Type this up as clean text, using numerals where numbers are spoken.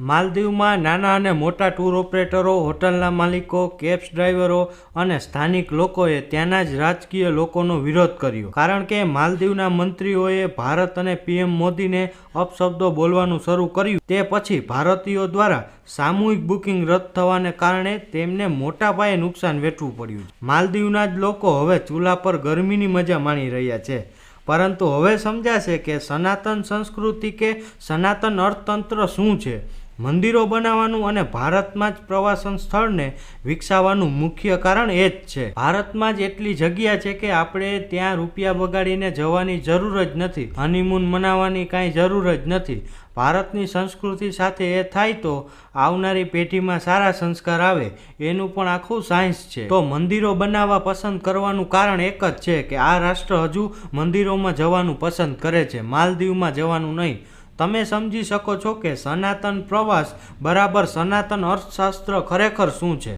માલદીવમાં નાના અને મોટા ટૂર ઓપરેટરો, હોટલના માલિકો, કેબ્સ ડ્રાઈવરો અને સ્થાનિક લોકોએ ત્યાંના જ રાજકીય લોકોનો વિરોધ કર્યો, કારણ કે માલદીવના મંત્રીઓએ ભારત અને પીએમ મોદીને અપશબ્દો બોલવાનું શરૂ કર્યું. તે પછી ભારતીયો દ્વારા સામૂહિક બુકિંગ રદ થવાને કારણે તેમને મોટા પાયે નુકસાન વેઠવું પડ્યું. માલદીવના જ લોકો હવે ચૂલા પર ગરમીની મજા માણી રહ્યા છે, પરંતુ હવે સમજાશે કે સનાતન સંસ્કૃતિ કે સનાતન અર્થતંત્ર શું છે. મંદિરો બનાવવાનું અને ભારતમાં જ પ્રવાસન સ્થળને વિકસાવવાનું મુખ્ય કારણ એ જ છે. ભારતમાં જ એટલી જગ્યા છે કે આપણે ત્યાં રૂપિયા બગાડીને જવાની જરૂર જ નથી, હનીમૂન મનાવવાની કાંઈ જરૂર જ નથી. ભારતની સંસ્કૃતિ સાથે એ થાય તો આવનારી પેઢીમાં સારા સંસ્કાર આવે, એનું પણ આખું સાયન્સ છે. તો મંદિરો બનાવવા પસંદ કરવાનું કારણ એક જ છે કે આ રાષ્ટ્ર હજુ મંદિરોમાં જવાનું પસંદ કરે છે, માલદીવમાં જવાનું નહીં. તમે સમજી શકો છો કે સનાતન પ્રવાસ બરાબર સનાતન અર્થશાસ્ત્ર ખરેખર શું છે.